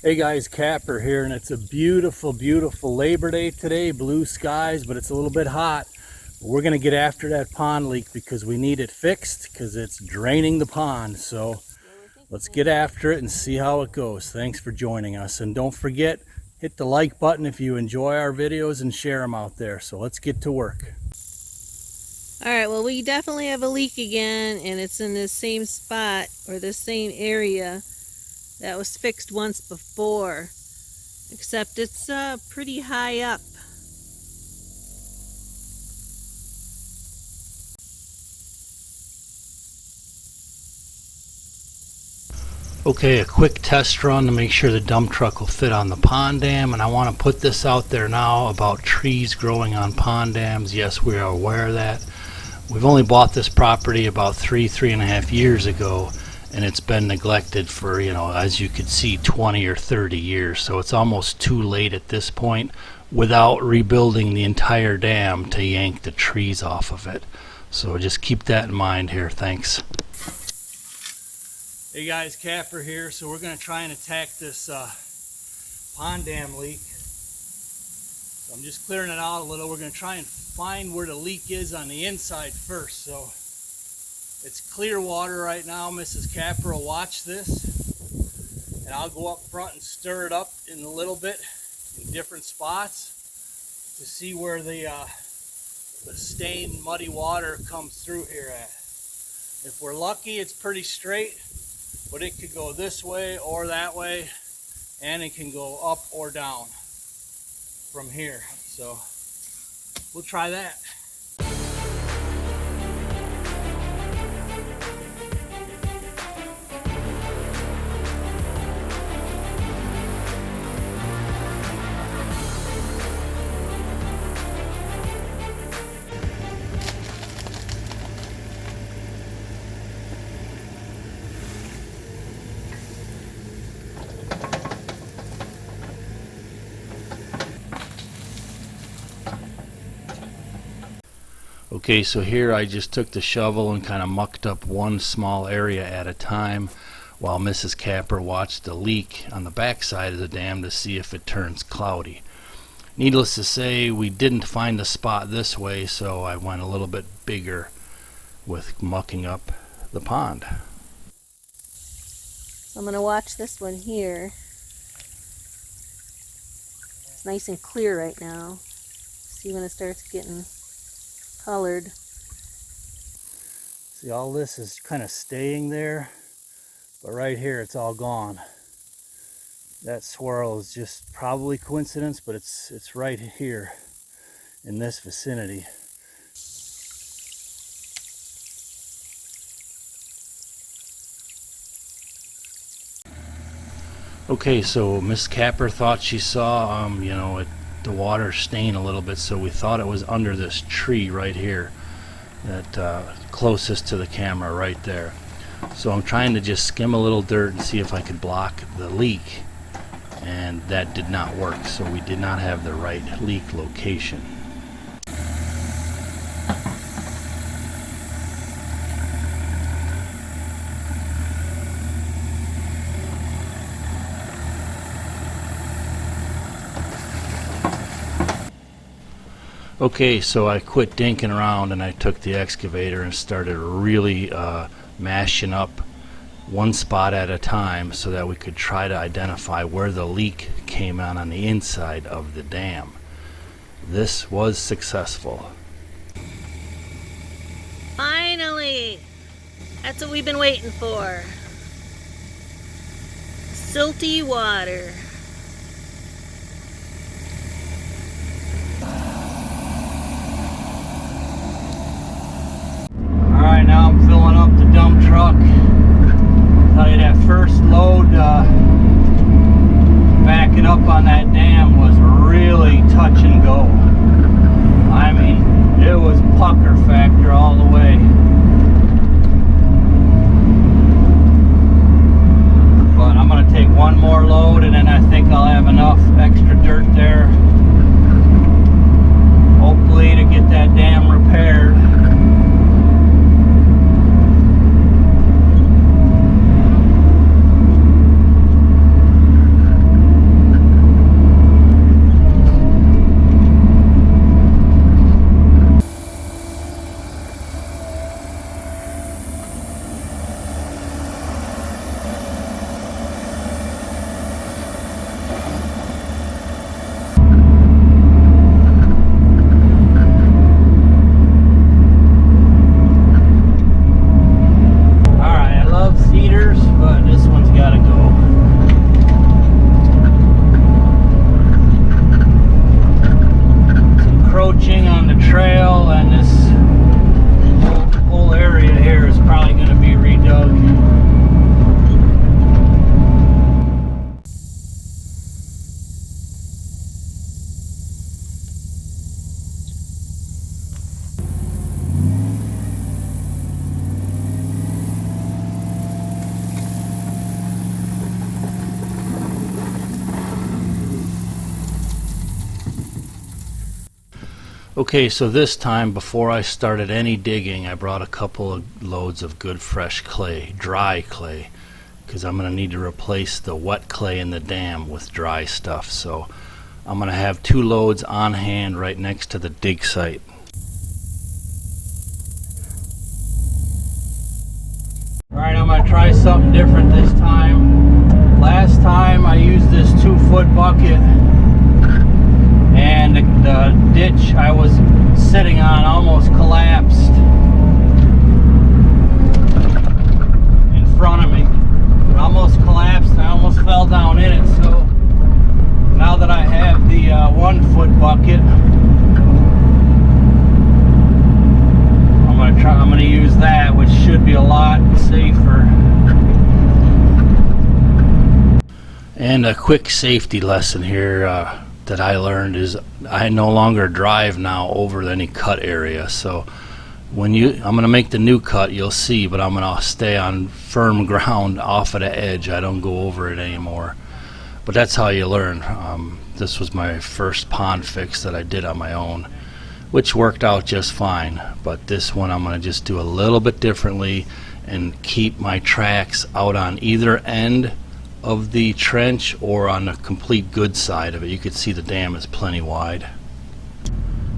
Hey guys, Kapper here, and it's a beautiful, beautiful Labor Day today. Blue skies, but it's a little bit hot. We're going to get after that pond leak because we need it fixed because it's draining the pond. So let's get after it and see how it goes. Thanks for joining us. And don't forget, hit the like button if you enjoy our videos and share them out there. So let's get to work. Alright, well, we definitely have a leak again, and it's in this same spot or this same area that was fixed once before, except it's pretty high up. Okay, a quick test run to make sure the dump truck will fit on the pond dam, and I want to put this out there now about trees growing on pond dams. Yes, we are aware of that. We've only bought this property about three and a half years ago, and it's been neglected for, as you could see, 20 or 30 years. So it's almost too late at this point without rebuilding the entire dam to yank the trees off of it. So just keep that in mind here. Thanks. Hey guys, Kapper here. So we're going to try and attack this pond dam leak. So I'm just clearing it out a little. We're going to try and find where the leak is on the inside first. So it's clear water right now. Mrs. Kapper will watch this, and I'll go up front and stir it up in a little bit in different spots to see where the stained muddy water comes through here at. If we're lucky, it's pretty straight, but it could go this way or that way, and it can go up or down from here. So we'll try that. Okay, so here I just took the shovel and kind of mucked up one small area at a time while Mrs. Kapper watched the leak on the back side of the dam to see if it turns cloudy. Needless to say, we didn't find a spot this way, so I went a little bit bigger with mucking up the pond. So I'm going to watch this one here. It's nice and clear right now. See when it starts getting colored. See, all this is kind of staying there, but right here it's all gone. That swirl is just probably coincidence, but it's right here in this vicinity. Okay, so Miss Kapper thought she saw the water stain a little bit, so we thought it was under this tree right here, that closest to the camera right there. So I'm trying to just skim a little dirt and see if I could block the leak, and that did not work, so we did not have the right leak location. Okay, so I quit dinking around and I took the excavator and started really mashing up one spot at a time so that we could try to identify where the leak came on the inside of the dam. This was successful. Finally! That's what we've been waiting for. Silty water. Alright, now I'm filling up the dump truck. I'll tell you, that first load backing up on that dam was really touch and go. I mean, it was pucker factor all the way. But I'm going to take one more load, and then I think I'll have enough extra dirt there, hopefully, to get that dam repaired. Okay, so this time, before I started any digging, I brought a couple of loads of good fresh clay, dry clay, because I'm going to need to replace the wet clay in the dam with dry stuff. So I'm going to have 2 loads on hand right next to the dig site. Alright, I'm going to try something different this time. Last time I used this 2-foot bucket, and the ditch I was sitting on almost collapsed in front of me. It almost collapsed, I almost fell down in it. So now that I have the 1-foot bucket, I'm going to use that, which should be a lot safer. And a quick safety lesson here that I learned is I no longer drive now over any cut area. So when I'm going to make the new cut, you'll see, but I'm going to stay on firm ground off of the edge. I don't go over it anymore. But that's how you learn. This was my first pond fix that I did on my own, which worked out just fine. But this one I'm going to just do a little bit differently and keep my tracks out on either end of the trench or on the complete good side of it. You can see the dam is plenty wide.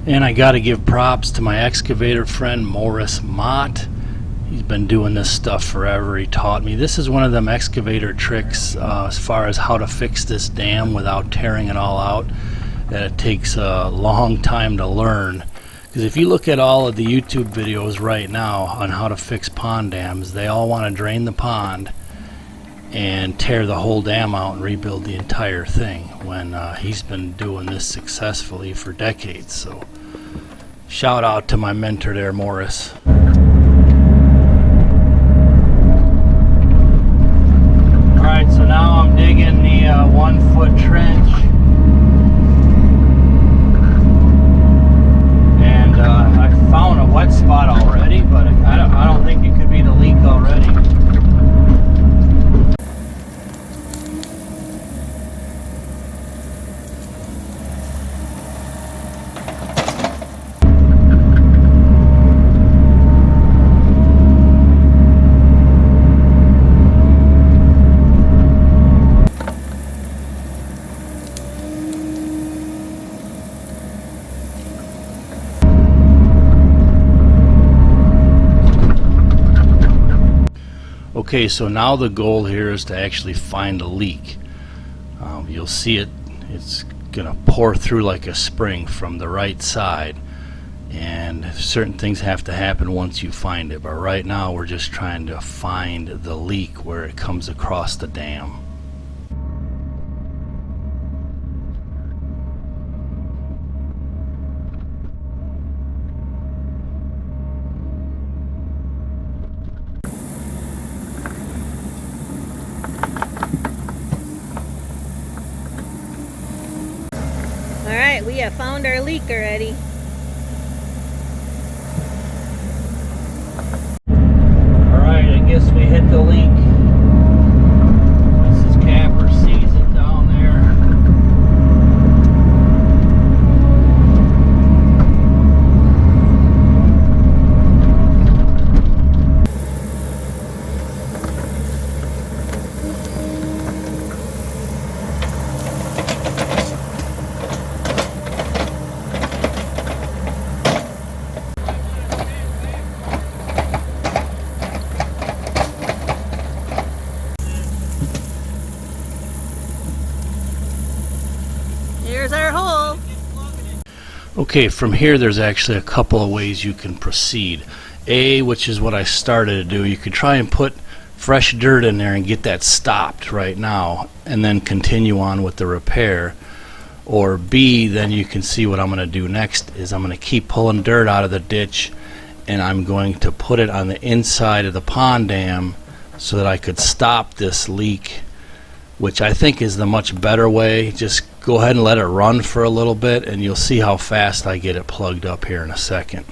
And I got to give props to my excavator friend Morris Mott. He's been doing this stuff forever. He taught me. This is one of them excavator tricks as far as how to fix this dam without tearing it all out, that it takes a long time to learn. Because if you look at all of the YouTube videos right now on how to fix pond dams, they all want to drain the pond and tear the whole dam out and rebuild the entire thing, when he's been doing this successfully for decades. So shout out to my mentor there, Morris. Alright, so now I'm digging the 1-foot trench, and I found a wet spot already, but I don't think it could be the leak already. Okay, so now the goal here is to actually find a leak. You'll see it's gonna pour through like a spring from the right side, and certain things have to happen once you find it, but right now we're just trying to find the leak where it comes across the dam. Alright, we have found our leak already. Alright, I guess we hit the leak. Mrs. Kapper sees it down there. Here's our hole. Okay, from here there's actually a couple of ways you can proceed. Which is what I started to do, you could try and put fresh dirt in there and get that stopped right now and then continue on with the repair. Or B, then you can see what I'm going to do next is I'm going to keep pulling dirt out of the ditch, and I'm going to put it on the inside of the pond dam so that I could stop this leak, which I think is the much better way. Just go ahead and let it run for a little bit, and you'll see how fast I get it plugged up here in a second.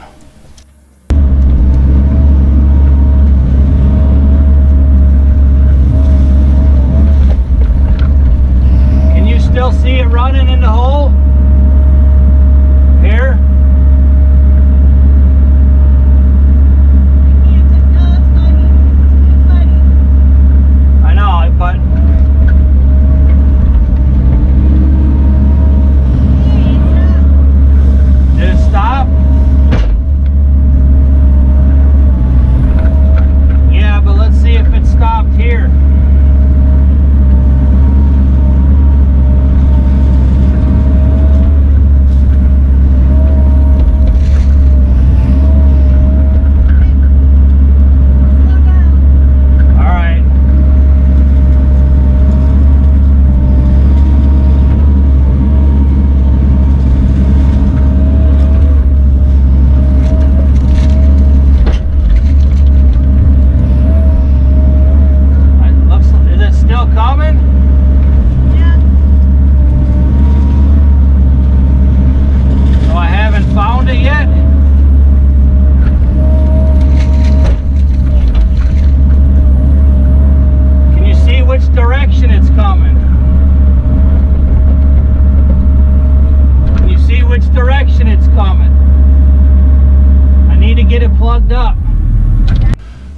Can you still see it running in the hole? Here?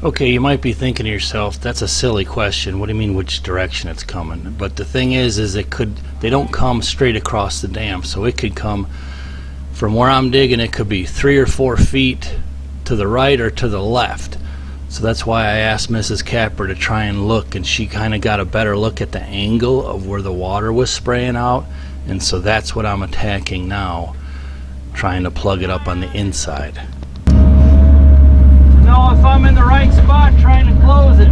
Okay, you might be thinking to yourself, that's a silly question. What do you mean which direction it's coming? But the thing is they don't come straight across the dam. So it could come from where I'm digging, it could be 3 or 4 feet to the right or to the left. So that's why I asked Mrs. Kapper to try and look, and she kind of got a better look at the angle of where the water was spraying out. And so that's what I'm attacking now, trying to plug it up on the inside. Know if I'm in the right spot trying to close it.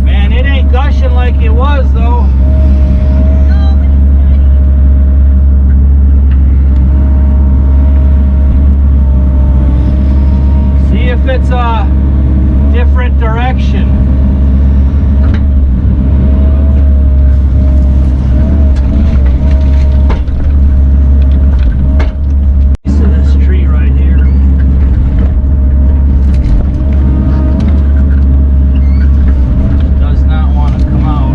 Man, it ain't gushing like it was though. It's a different direction. So this tree right here. Does not want to come out.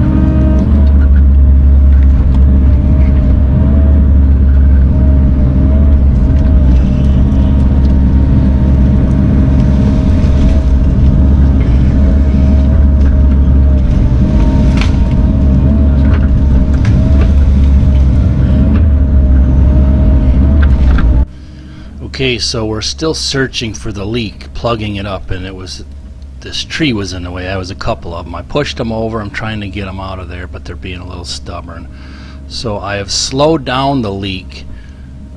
Okay, so we're still searching for the leak, plugging it up, and this tree was in the way. There was a couple of them. I pushed them over. I'm trying to get them out of there, but they're being a little stubborn. So I have slowed down the leak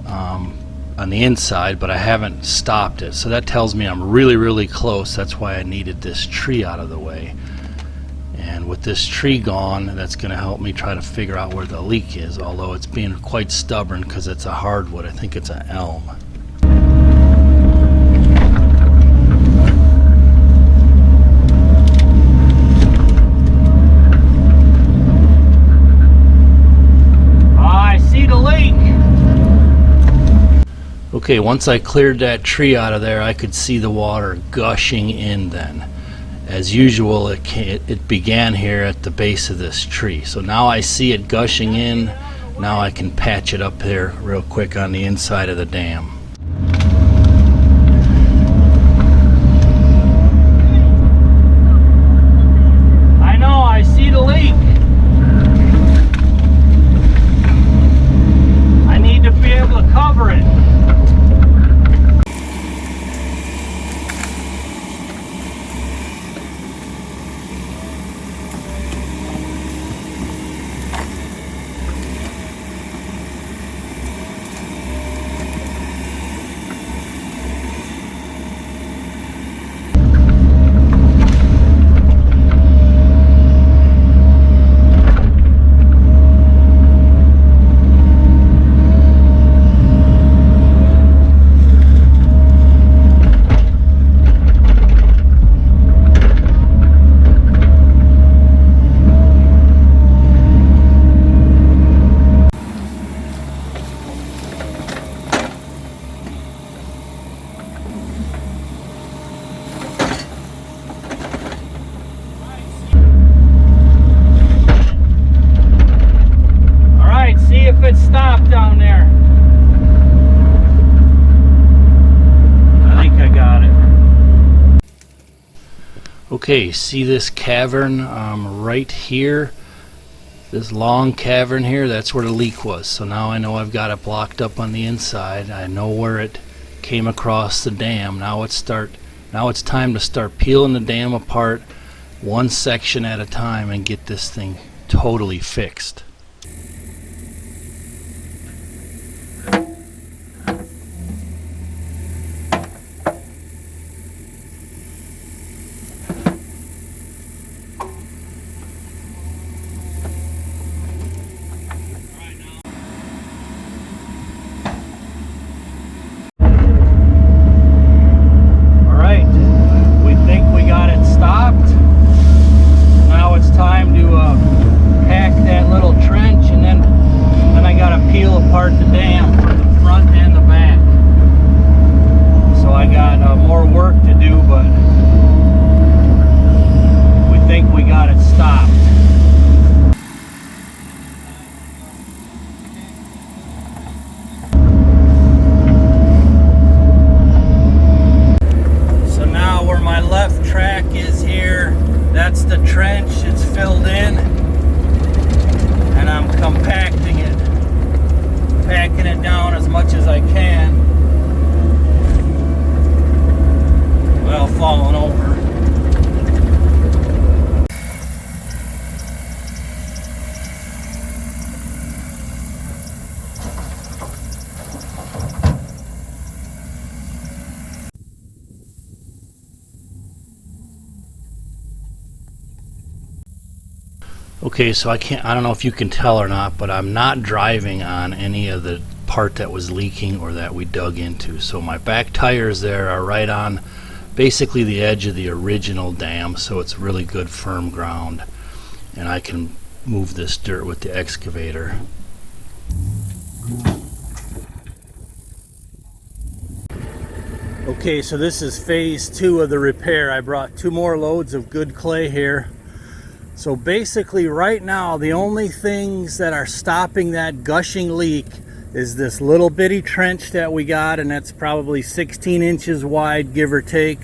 on the inside, but I haven't stopped it. So that tells me I'm really, really close. That's why I needed this tree out of the way. And with this tree gone, that's going to help me try to figure out where the leak is, although it's being quite stubborn because it's a hardwood. I think it's an elm. Okay, once I cleared that tree out of there, I could see the water gushing in then. As usual, it began here at the base of this tree. So now I see it gushing in. Now I can patch it up there real quick on the inside of the dam. I know, I see the leak. I need to be able to cover it. If it stopped down there. I think I got it. Okay, see this cavern right here? This long cavern here, that's where the leak was. So now I know I've got it blocked up on the inside. I know where it came across the dam. Now it's time to start peeling the dam apart one section at a time and get this thing totally fixed. Time to pack that little tree Okay, so I don't know if you can tell or not, but I'm not driving on any of the part that was leaking or that we dug into. So my back tires there are right on basically the edge of the original dam, so it's really good firm ground. And I can move this dirt with the excavator. Okay, so this is phase 2 of the repair. I brought 2 more loads of good clay here. So basically right now the only things that are stopping that gushing leak is this little bitty trench that we got, and that's probably 16 inches wide, give or take.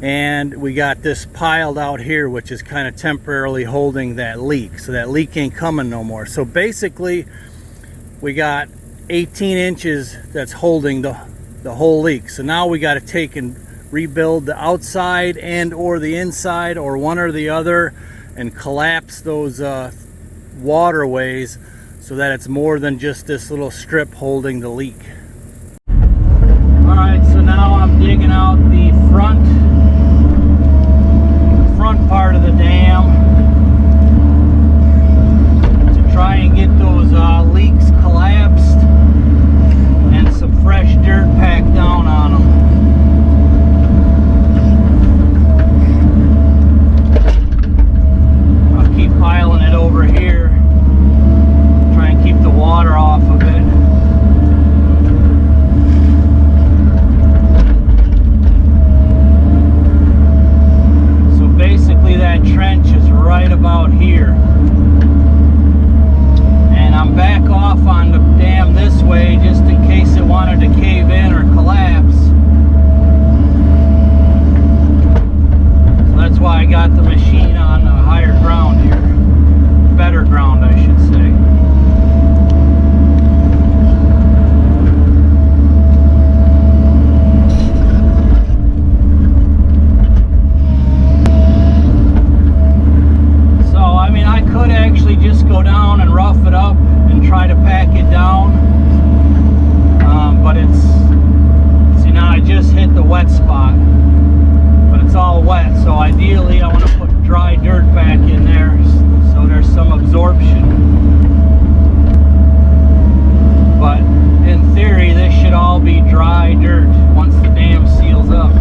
And we got this piled out here, which is kind of temporarily holding that leak. So that leak ain't coming no more. So basically we got 18 inches that's holding the whole leak. So now we got to take and rebuild the outside and or the inside, or one or the other, and collapse those waterways so that it's more than just this little strip holding the leak. Alright, so now I'm digging out the front part of the dam to try and get those leaks collapsed and some fresh dirt packed down on them. Piling it over here, try and keep the water off of it. So basically that trench is right about here, and I'm back off on the dam this way just in case it wanted to cave in or collapse. So that's why I got the machine on higher ground here. Better ground, I should say. So, I mean, I could actually just go down and rough it up and try to pack it down. But it's, see, now I just hit the wet spot. But it's all wet, so ideally I want to put dry dirt back in there so there's some absorption. But in theory this should all be dry dirt once the dam seals up.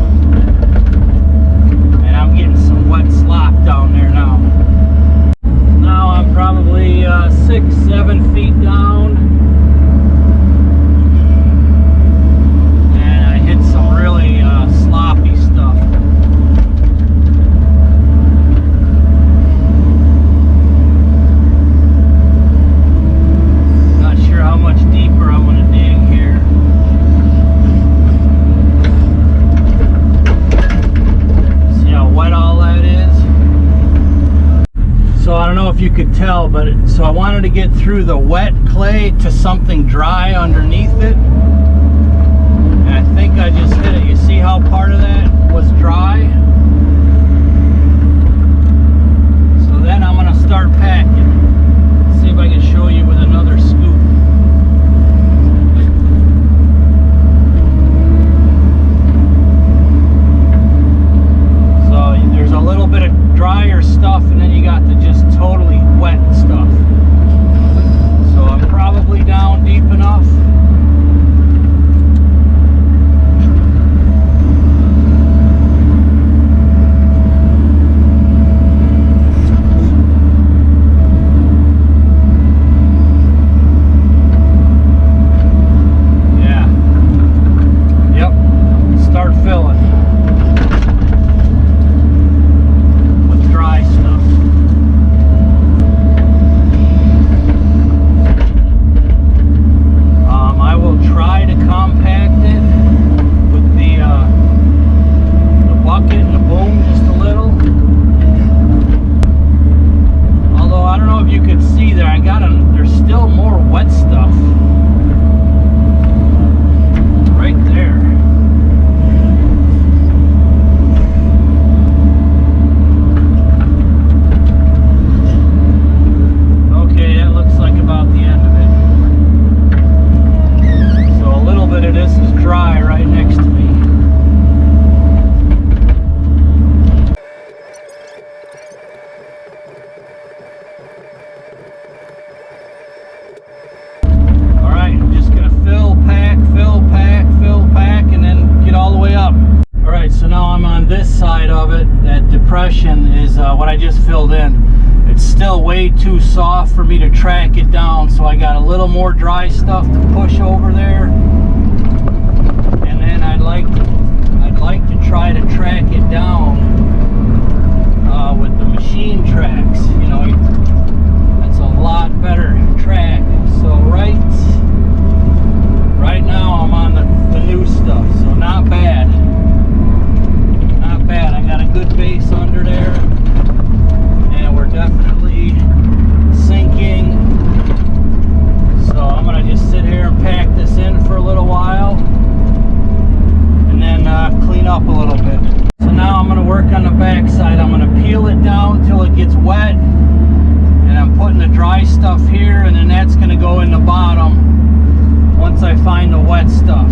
And I'm getting some wet slop down there now. Now I'm probably 6-7 feet down, and I hit some really sloppy stuff. You could tell, but so I wanted to get through the wet clay to something dry underneath it, and I think I just hit it. You see how part of that was dry? So then I'm going to start packing. See if I can show you with another scoop. So there's a little bit of drier stuff, and then you got the just totally wet stuff. So I'm probably down deep enough. this side of it, that depression is what I just filled in. It's still way too soft for me to track it down, so I got a little more dry stuff to push over there. And then I'd like to try to track it down with the machine tracks. You know, that's a lot better track. So right now I'm on the new stuff, so not bad. Not bad. I got a good base under there, and we're definitely sinking. So I'm gonna just sit here and pack this in for a little while, and then clean up a little bit. So now I'm gonna work on the back side. I'm gonna peel it down till it gets wet, and I'm putting the dry stuff here, and then that's gonna go in the bottom once I find the wet stuff.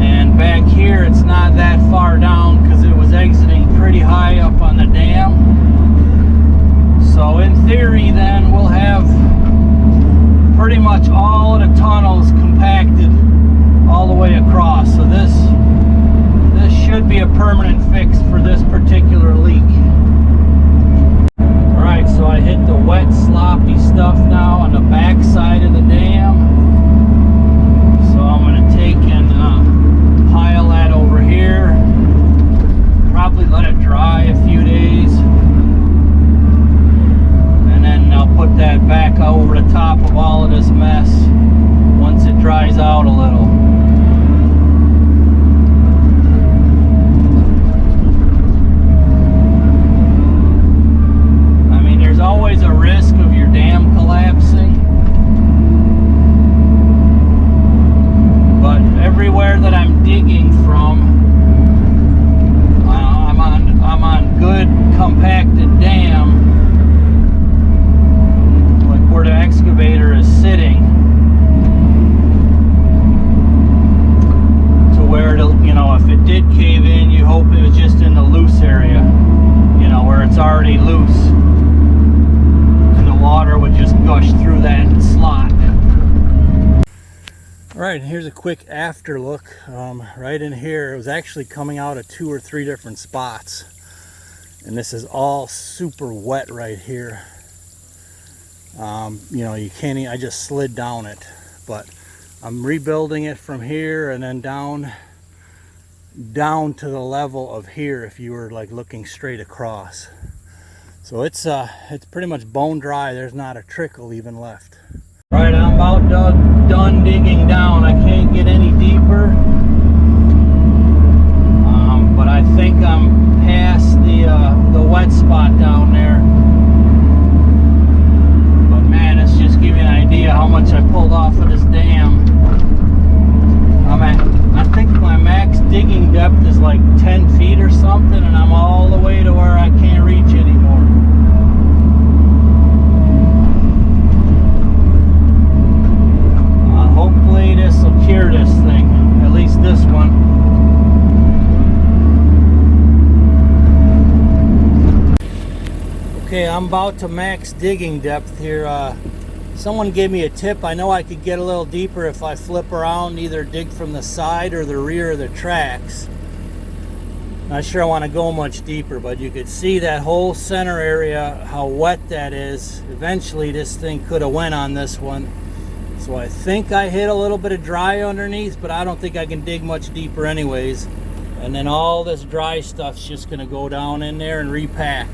And back here it's not that far down because it was exiting pretty high up on the dam. So in theory then we'll have pretty much all of the tunnels compacted all the way across. So this should be a permanent fix for this particular leak. Alright, so I hit the wet sloppy stuff now on the back side of the dam. So I'm going to take and pile that over here. Probably let it dry a few days. And then I'll put that back over the top of all of this mess once it dries out a little. I mean, there's always a risk of your dam collapsing. But everywhere that I'm digging from, I'm on good compacted dam, like where the excavator is sitting, to where it'll, you know, if it did cave in, you hope it was just in the loose area, you know, where it's already loose, and the water would just gush through that slot. Alright, here's a quick after look. Right in here, it was actually coming out of 2 or 3 different spots. And this is all super wet right here. You know, you can't even, I just slid down it. But I'm rebuilding it from here and then down to the level of here if you were like looking straight across. So it's pretty much bone dry. There's not a trickle even left. Right, I'm about done digging down. I can't get any deeper, but I think I'm past the wet spot down there. But man, it's just giving you an idea how much I pulled off of this dam. I think my max digging depth is like 10 feet or something, and I'm all the way to where I can't reach anymore. Hopefully this will cure this thing, at least this one. Okay, I'm about to max digging depth here. Someone gave me a tip. I know I could get a little deeper if I flip around, either dig from the side or the rear of the tracks. Not sure I want to go much deeper, but you could see that whole center area, how wet that is. Eventually this thing could have went on this one. So I think I hit a little bit of dry underneath, but I don't think I can dig much deeper anyways. And then all this dry stuff's just gonna go down in there and repack.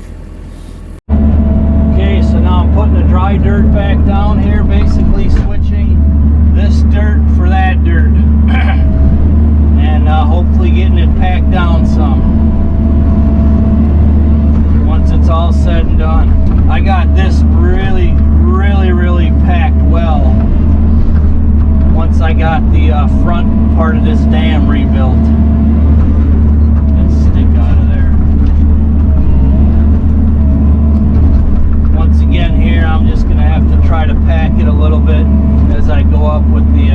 Okay, so now I'm putting the dry dirt back down here, basically switching this dirt for that dirt. And hopefully getting it packed down some. Once it's all said and done. I got this really packed well. Once I got the front part of this dam rebuilt. Let's stick out of there. Once again here, I'm just going to have to try to pack it a little bit as I go up with the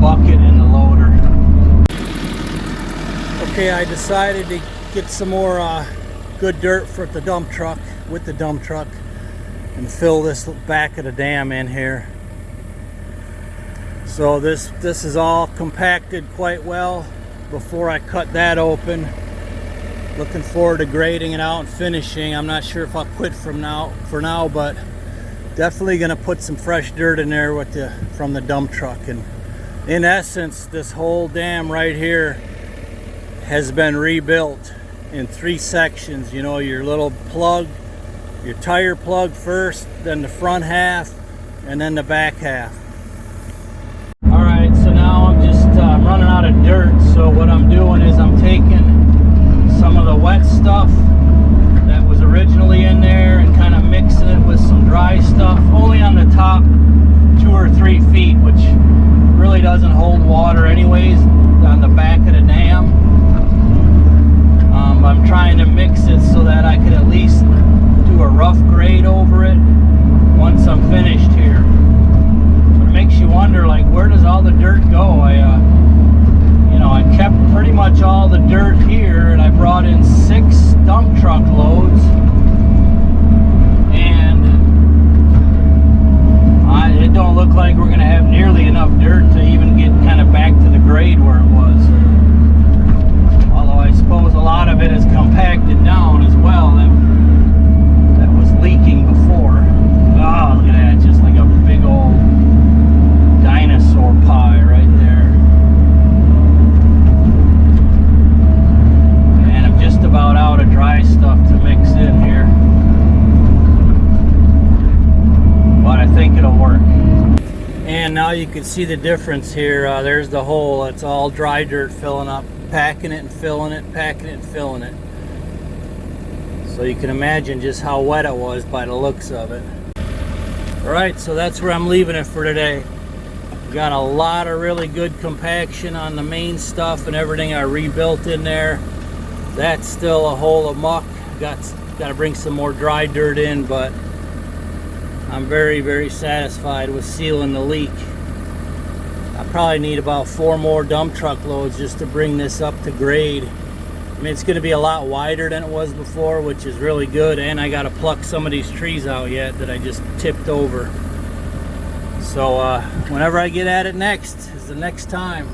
bucket and the loader. Okay, I decided to get some more good dirt for the dump truck, with the dump truck, and fill this back of the dam in here. So this is all compacted quite well before I cut that open. Looking forward to grading it out and finishing. I'm not sure if I'll quit for now, but definitely gonna put some fresh dirt in there from the dump truck. And in essence, this whole dam right here has been rebuilt in 3 sections. You know, your little plug, your tire plug first, then the front half, and then the back half. All right, so now I'm running out of dirt. So what I'm doing is I'm taking some of the wet stuff that was originally in there and kind of mixing it with some dry stuff, only on the top 2 or 3 feet, which really doesn't hold water anyways, on the back of the dam. I'm trying to mix it so that I could at least do a rough grade over it once I'm finished here. But it makes you wonder, like, where does all the dirt go? I kept pretty much all the dirt here, and I brought in 6 dump truck loads, and it don't look like we're going to have nearly enough dirt to even get kind of back to the grade where it was. Although I suppose a lot of it is compacted down as well. That was leaking before. Oh, look at that, just like a big old dinosaur pie right there. Just about out of dry stuff to mix in here, but I think it'll work. And now you can see the difference here. There's the hole. It's all dry dirt filling up, packing it and filling it, packing it and filling it. So you can imagine just how wet it was by the looks of it. Alright, so that's where I'm leaving it for today. Got a lot of really good compaction on the main stuff and everything I rebuilt in there. That's still a hole of muck. Got to bring some more dry dirt in, but I'm very, very satisfied with sealing the leak. I probably need about 4 more dump truck loads just to bring this up to grade. I mean, it's going to be a lot wider than it was before, which is really good, and I got to pluck some of these trees out yet that I just tipped over. So whenever I get at it next is the next time.